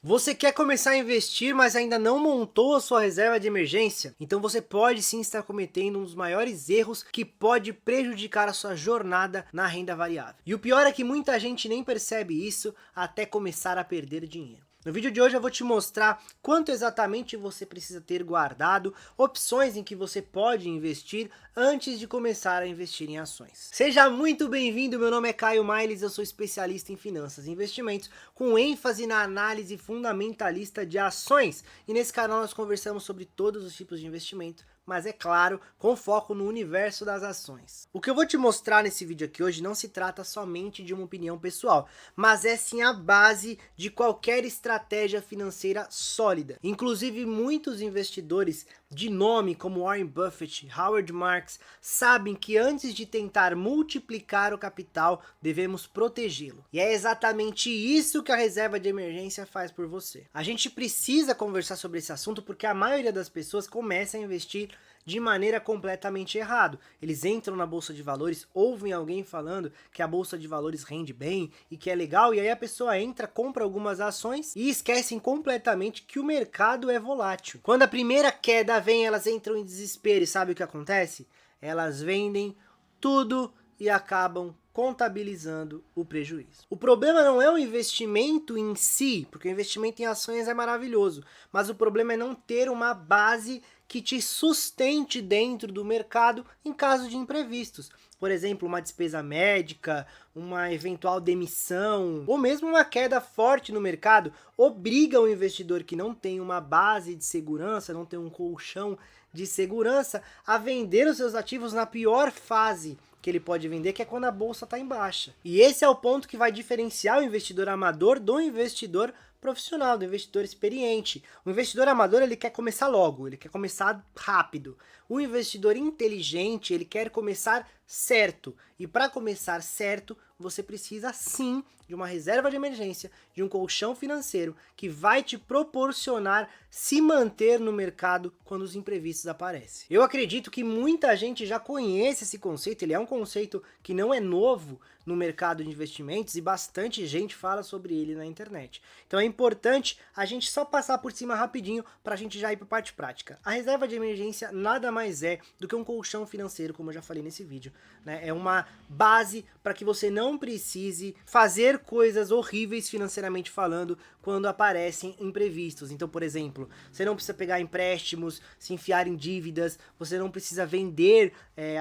Você quer começar a investir, mas ainda não montou a sua reserva de emergência? Então você pode sim estar cometendo um dos maiores erros que pode prejudicar a sua jornada na renda variável. E o pior é que muita gente nem percebe isso até começar a perder dinheiro. No vídeo de hoje eu vou te mostrar quanto exatamente você precisa ter guardado, opções em que você pode investir antes de começar a investir em ações. Seja muito bem-vindo, meu nome é Caio Miles, eu sou especialista em finanças e investimentos, com ênfase na análise fundamentalista de ações. E nesse canal nós conversamos sobre todos os tipos de investimento, mas é claro, com foco no universo das ações. O que eu vou te mostrar nesse vídeo aqui hoje não se trata somente de uma opinião pessoal, mas é sim a base de qualquer estratégia financeira sólida. Inclusive, muitos investidores de nome como Warren Buffett, Howard Marks, sabem que antes de tentar multiplicar o capital, devemos protegê-lo. E é exatamente isso que a reserva de emergência faz por você. A gente precisa conversar sobre esse assunto porque a maioria das pessoas começa a investir de maneira completamente errada. Eles entram na bolsa de valores, ouvem alguém falando que a bolsa de valores rende bem e que é legal, e aí a pessoa entra, compra algumas ações e esquecem completamente que o mercado é volátil. Quando a primeira queda vem, elas entram em desespero e sabe o que acontece? Elas vendem tudo e acabam contabilizando o prejuízo. O problema não é o investimento em si, porque o investimento em ações é maravilhoso, mas o problema é não ter uma base que te sustente dentro do mercado em caso de imprevistos. Por exemplo, uma despesa médica, uma eventual demissão, ou mesmo uma queda forte no mercado, obriga o investidor que não tem uma base de segurança, não tem um colchão de segurança, a vender os seus ativos na pior fase que ele pode vender, que é quando a bolsa está em baixa. E esse é o ponto que vai diferenciar o investidor amador do investidor profissional, do investidor experiente. O investidor amador, ele quer começar logo, ele quer começar rápido. O investidor inteligente, ele quer começar certo. E para começar certo, você precisa sim de uma reserva de emergência, de um colchão financeiro que vai te proporcionar se manter no mercado quando os imprevistos aparecem. Eu acredito que muita gente já conhece esse conceito, ele é um conceito que não é novo no mercado de investimentos e bastante gente fala sobre ele na internet. Então é importante a gente só passar por cima rapidinho para a gente já ir para a parte prática. A reserva de emergência nada mais é do que um colchão financeiro, como eu já falei nesse vídeo, né? É uma base para que você não precise fazer coisas horríveis financeiramente falando quando aparecem imprevistos. Então, por exemplo, você não precisa pegar empréstimos, se enfiar em dívidas, você não precisa vender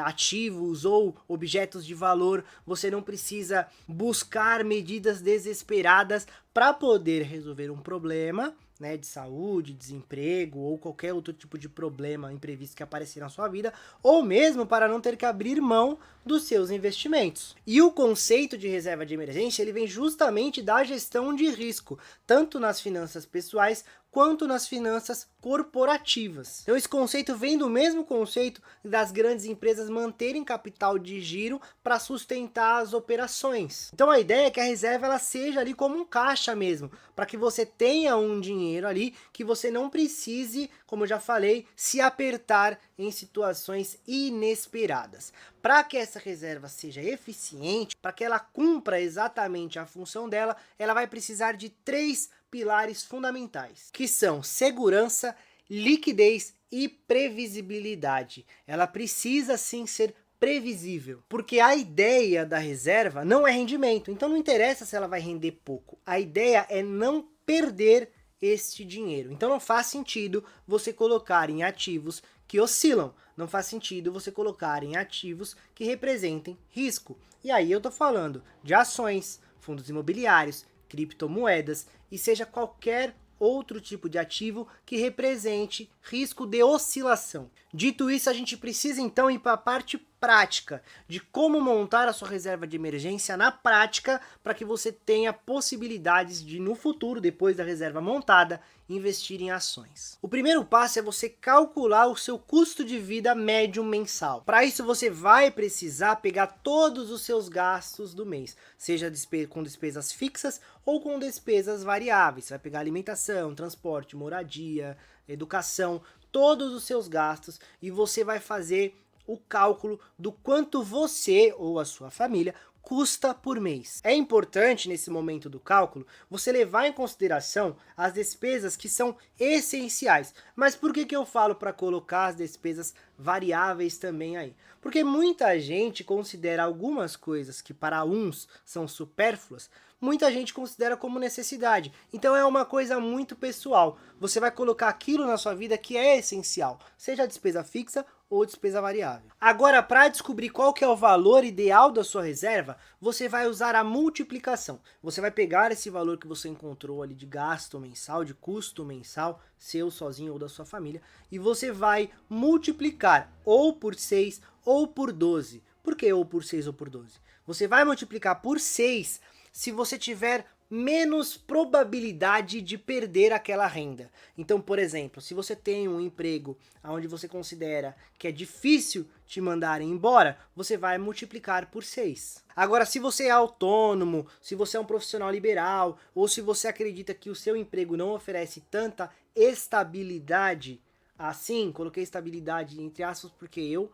ativos ou objetos de valor, você não precisa buscar medidas desesperadas para poder resolver um problema, né, de saúde, desemprego ou qualquer outro tipo de problema imprevisto que aparecer na sua vida, ou mesmo para não ter que abrir mão dos seus investimentos. E o conceito de reserva de emergência, ele vem justamente da gestão de risco, tanto nas finanças pessoais quanto nas finanças corporativas. Então esse conceito vem do mesmo conceito das grandes empresas manterem capital de giro para sustentar as operações. Então a ideia é que a reserva ela seja ali como um caixa mesmo, para que você tenha um dinheiro ali que você não precise, como eu já falei, se apertar em situações inesperadas. Para que essa reserva seja eficiente, para que ela cumpra exatamente a função dela, ela vai precisar de 3 pilares fundamentais, que são segurança, liquidez e previsibilidade. Ela precisa sim ser previsível, porque a ideia da reserva não é rendimento, então não interessa se ela vai render pouco, a ideia é não perder este dinheiro. Então não faz sentido você colocar em ativos que oscilam, não faz sentido você colocar em ativos que representem risco. E aí eu tô falando de ações, fundos imobiliários, criptomoedas e seja qualquer outro tipo de ativo que represente risco de oscilação. Dito isso, a gente precisa então ir para a parte prática de como montar a sua reserva de emergência na prática para que você tenha possibilidades de no futuro, depois da reserva montada, investir em ações. O primeiro passo é você calcular o seu custo de vida médio mensal. Para isso você vai precisar pegar todos os seus gastos do mês, seja com despesas fixas ou com despesas variáveis. Você vai pegar alimentação, transporte, moradia, educação, todos os seus gastos e você vai fazer o cálculo do quanto você ou a sua família custa por mês. É importante nesse momento do cálculo você levar em consideração as despesas que são essenciais. Mas por que eu falo para colocar as despesas variáveis também aí? Porque muita gente considera algumas coisas que para uns são supérfluas, muita gente considera como necessidade. Então é uma coisa muito pessoal. Você vai colocar aquilo na sua vida que é essencial, seja a despesa fixa ou despesa variável. Agora, para descobrir qual que é o valor ideal da sua reserva, você vai usar a multiplicação. Você vai pegar esse valor que você encontrou ali de gasto mensal, de custo mensal, seu sozinho ou da sua família, e você vai multiplicar ou por 6 ou por 12. Por que ou por 6 ou por 12? Você vai multiplicar por 6 se você tiver menos probabilidade de perder aquela renda. Então, por exemplo, se você tem um emprego onde você considera que é difícil te mandarem embora, você vai multiplicar por 6. Agora, se você é autônomo, se você é um profissional liberal, ou se você acredita que o seu emprego não oferece tanta estabilidade, assim, coloquei estabilidade entre aspas porque eu,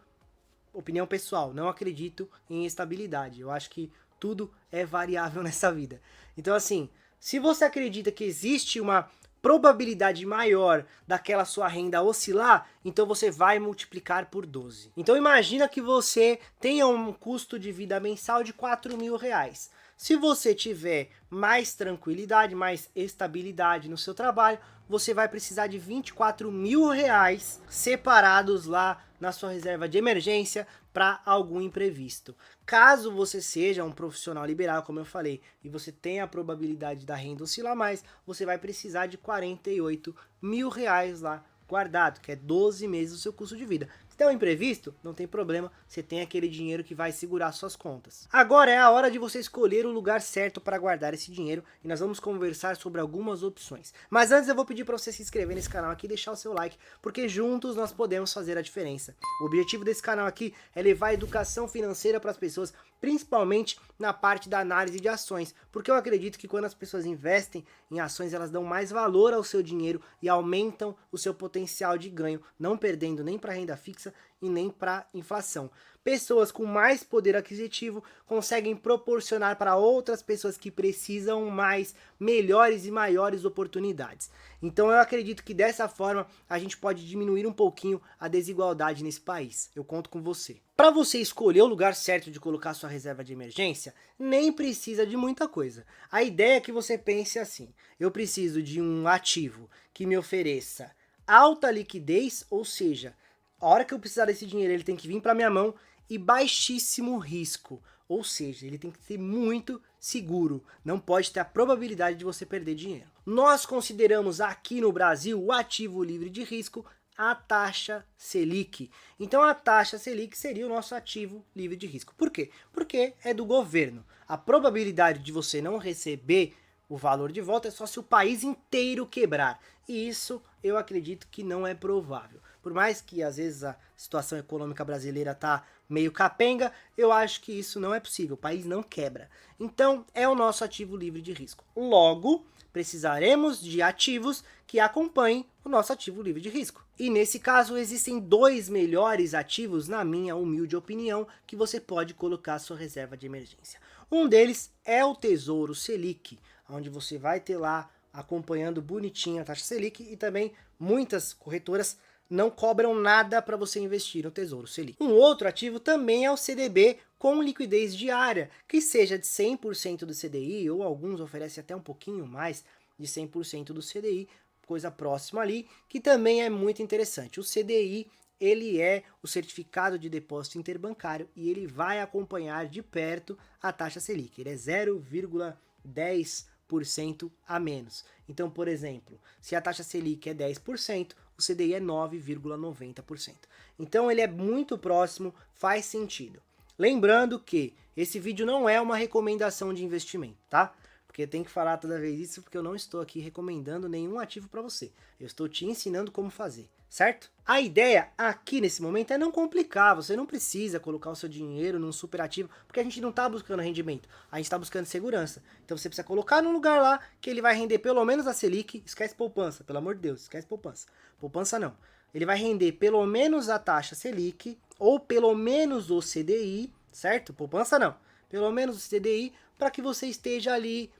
opinião pessoal, não acredito em estabilidade. Eu acho que tudo é variável nessa vida. Então, assim, se você acredita que existe uma probabilidade maior daquela sua renda oscilar, então você vai multiplicar por 12. Então imagina que você tenha um custo de vida mensal de R$ 4.000. Se você tiver mais tranquilidade, mais estabilidade no seu trabalho, você vai precisar de R$ 24.000 separados lá na sua reserva de emergência para algum imprevisto. Caso você seja um profissional liberal, como eu falei, e você tenha a probabilidade da renda oscilar mais, você vai precisar de R$ 48.000 lá guardado, que é 12 meses do seu custo de vida. Se der um imprevisto, não tem problema, você tem aquele dinheiro que vai segurar suas contas. Agora é a hora de você escolher o lugar certo para guardar esse dinheiro e nós vamos conversar sobre algumas opções. Mas antes eu vou pedir para você se inscrever nesse canal aqui e deixar o seu like, porque juntos nós podemos fazer a diferença. O objetivo desse canal aqui é levar a educação financeira para as pessoas, principalmente na parte da análise de ações, porque eu acredito que quando as pessoas investem em ações, elas dão mais valor ao seu dinheiro e aumentam o seu potencial de ganho, não perdendo nem para renda fixa e nem para inflação. Pessoas com mais poder aquisitivo conseguem proporcionar para outras pessoas que precisam mais melhores e maiores oportunidades. Então eu acredito que dessa forma a gente pode diminuir um pouquinho a desigualdade nesse país. Eu conto com você. Para você escolher o lugar certo de colocar sua reserva de emergência, nem precisa de muita coisa. A ideia é que você pense assim: eu preciso de um ativo que me ofereça alta liquidez, ou seja, a hora que eu precisar desse dinheiro ele tem que vir para minha mão, e baixíssimo risco, ou seja, ele tem que ser muito seguro, não pode ter a probabilidade de você perder dinheiro. Nós consideramos aqui no Brasil o ativo livre de risco a taxa Selic. Então a taxa Selic seria o nosso ativo livre de risco. Por quê? Porque é do governo. A probabilidade de você não receber o valor de volta é só se o país inteiro quebrar. E isso eu acredito que não é provável. Por mais que às vezes a situação econômica brasileira tá meio capenga, eu acho que isso não é possível. O país não quebra. Então é o nosso ativo livre de risco. Logo, precisaremos de ativos que acompanhem o nosso ativo livre de risco. E nesse caso existem dois melhores ativos, na minha humilde opinião, que você pode colocar a sua reserva de emergência. Um deles é o Tesouro Selic, onde você vai ter lá acompanhando bonitinho a taxa Selic, e também muitas corretoras não cobram nada para você investir no Tesouro Selic. Um outro ativo também é o CDB com liquidez diária, que seja de 100% do CDI, ou alguns oferecem até um pouquinho mais de 100% do CDI, coisa próxima ali, que também é muito interessante. O CDI, ele é o certificado de depósito interbancário e ele vai acompanhar de perto a taxa Selic. Ele é 0,10% a menos. Então, por exemplo, se a taxa Selic é 10%, o CDI é 9,90%. Então ele é muito próximo, faz sentido. Lembrando que esse vídeo não é uma recomendação de investimento, tá? Porque tem que falar toda vez isso, porque eu não estou aqui recomendando nenhum ativo para você. Eu estou te ensinando como fazer, certo? A ideia aqui nesse momento é não complicar, você não precisa colocar o seu dinheiro num super ativo, porque a gente não está buscando rendimento, a gente está buscando segurança. Então você precisa colocar num lugar lá que ele vai render pelo menos a Selic, esquece poupança, pelo amor de Deus, esquece poupança. Poupança não. Ele vai render pelo menos a taxa Selic, ou pelo menos o CDI, certo? Poupança não. pelo menos o CDI, para que você esteja ali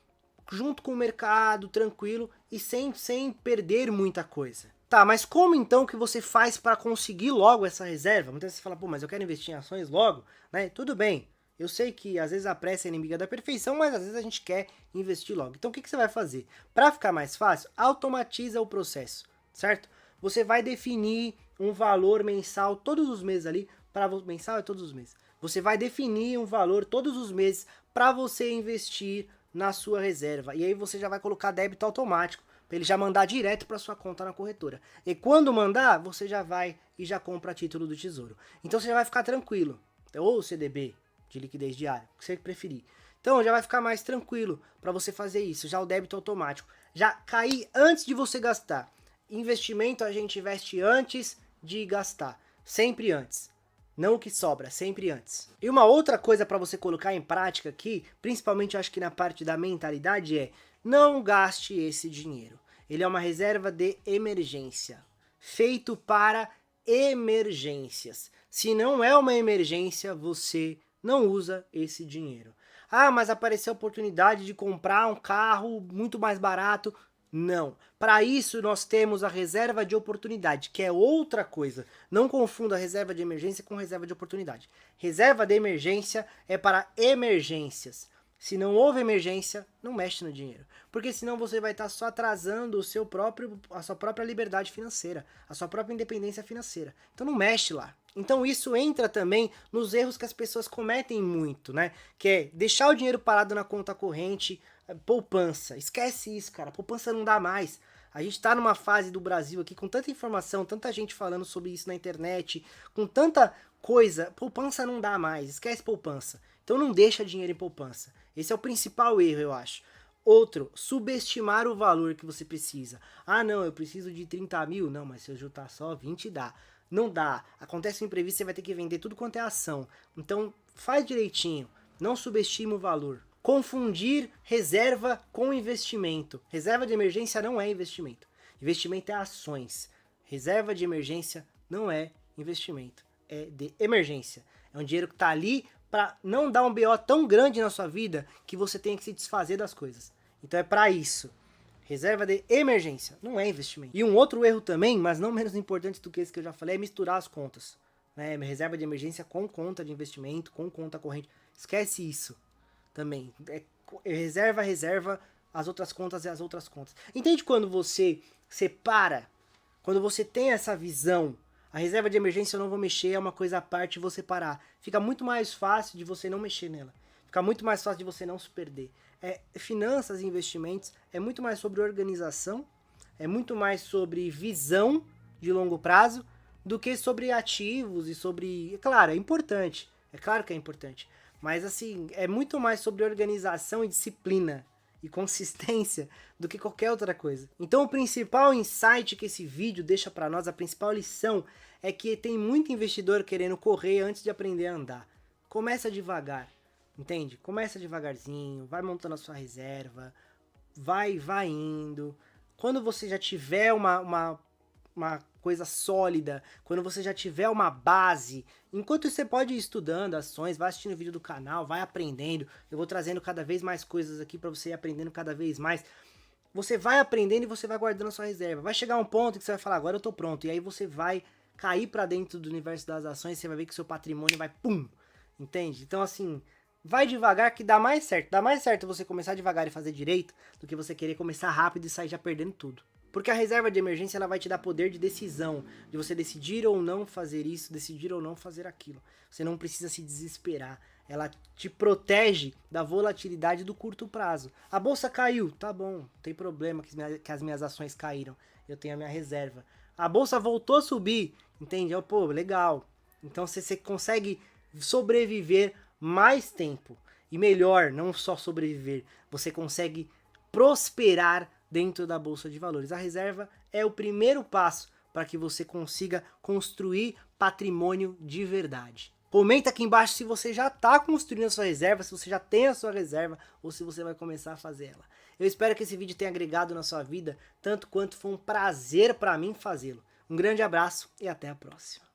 junto com o mercado, tranquilo e sem perder muita coisa. Tá, mas como então que você faz para conseguir logo essa reserva? Muitas vezes você fala, pô, mas eu quero investir em ações logo, né? Tudo bem, eu sei que às vezes a pressa é inimiga da perfeição, mas às vezes a gente quer investir logo. Então o que você vai fazer? Para ficar mais fácil, automatiza o processo, certo? Você vai definir um valor mensal todos os meses ali, mensal é todos os meses. Você vai definir um valor todos os meses para você investir na sua reserva. E aí você já vai colocar débito automático, para ele já mandar direto para sua conta na corretora. E quando mandar, você já vai e já compra título do Tesouro. Então você já vai ficar tranquilo. Ou CDB, de liquidez diária, o que você preferir. Então já vai ficar mais tranquilo para você fazer isso, já o débito automático. Já cair antes de você gastar. Investimento a gente investe antes de gastar, sempre antes. Não o que sobra, sempre antes. E uma outra coisa para você colocar em prática aqui, principalmente acho que na parte da mentalidade, é não gaste esse dinheiro. Ele é uma reserva de emergência, feito para emergências. Se não é uma emergência, você não usa esse dinheiro. Ah, mas apareceu a oportunidade de comprar um carro muito mais barato. Não. Para isso nós temos a reserva de oportunidade, que é outra coisa. Não confunda a reserva de emergência com reserva de oportunidade. Reserva de emergência é para emergências. Se não houve emergência, não mexe no dinheiro. Porque senão você vai estar só atrasando a sua própria liberdade financeira, a sua própria independência financeira. Então não mexe lá. Então isso entra também nos erros que as pessoas cometem muito, né? Que é deixar o dinheiro parado na conta corrente, poupança. Esquece isso, cara. Poupança não dá mais. A gente tá numa fase do Brasil aqui com tanta informação, tanta gente falando sobre isso na internet, com tanta coisa. Poupança não dá mais. Esquece poupança. Então não deixa dinheiro em poupança. Esse é o principal erro, eu acho. Outro, subestimar o valor que você precisa. Ah, não, eu preciso de 30 mil. Não, mas se eu juntar só 20 dá. Não dá. Acontece um imprevisto, você vai ter que vender tudo quanto é ação. Então, faz direitinho. Não subestime o valor. Confundir reserva com investimento. Reserva de emergência não é investimento. Investimento é ações. Reserva de emergência não é investimento. É de emergência. É um dinheiro que está ali para não dar um BO tão grande na sua vida que você tenha que se desfazer das coisas. Então é para isso. Reserva de emergência não é investimento. E um outro erro também, mas não menos importante do que esse que eu já falei, é misturar as contas. Né? Reserva de emergência com conta de investimento, com conta corrente. Esquece isso também. Reserva, as outras contas e as outras contas. Entende quando você separa, quando você tem essa visão, a reserva de emergência eu não vou mexer, é uma coisa à parte de você parar. Fica muito mais fácil de você não mexer nela. Fica muito mais fácil de você não se perder. Finanças e investimentos é muito mais sobre organização, é muito mais sobre visão de longo prazo do que sobre ativos e sobre... Claro, é importante. É claro que é importante. Mas assim, é muito mais sobre organização e disciplina e consistência do que qualquer outra coisa. Então o principal insight que esse vídeo deixa para nós, a principal lição, é que tem muito investidor querendo correr antes de aprender a andar. Começa devagar, entende? Começa devagarzinho, vai montando a sua reserva, vai indo. Quando você já tiver uma coisa sólida, quando você já tiver uma base, enquanto você pode ir estudando ações, vai assistindo vídeo do canal, vai aprendendo, eu vou trazendo cada vez mais coisas aqui para você ir aprendendo cada vez mais. Você vai aprendendo e você vai guardando a sua reserva. Vai chegar um ponto que você vai falar, agora eu tô pronto, e aí você vai cair para dentro do universo das ações, você vai ver que seu patrimônio vai pum, entende? Então assim, vai devagar que dá mais certo você começar devagar e fazer direito do que você querer começar rápido e sair já perdendo tudo. Porque a reserva de emergência ela vai te dar poder de decisão, de você decidir ou não fazer isso, decidir ou não fazer aquilo. Você não precisa se desesperar. Ela te protege da volatilidade do curto prazo. A bolsa caiu, tá bom, não tem problema que as minhas ações caíram. Eu tenho a minha reserva. A bolsa voltou a subir, entende? Pô, legal. Então você consegue sobreviver mais tempo. E melhor, não só sobreviver, você consegue prosperar dentro da Bolsa de Valores. A reserva é o primeiro passo para que você consiga construir patrimônio de verdade. Comenta aqui embaixo se você já está construindo a sua reserva, se você já tem a sua reserva ou se você vai começar a fazer ela. Eu espero que esse vídeo tenha agregado na sua vida, tanto quanto foi um prazer para mim fazê-lo. Um grande abraço e até a próxima.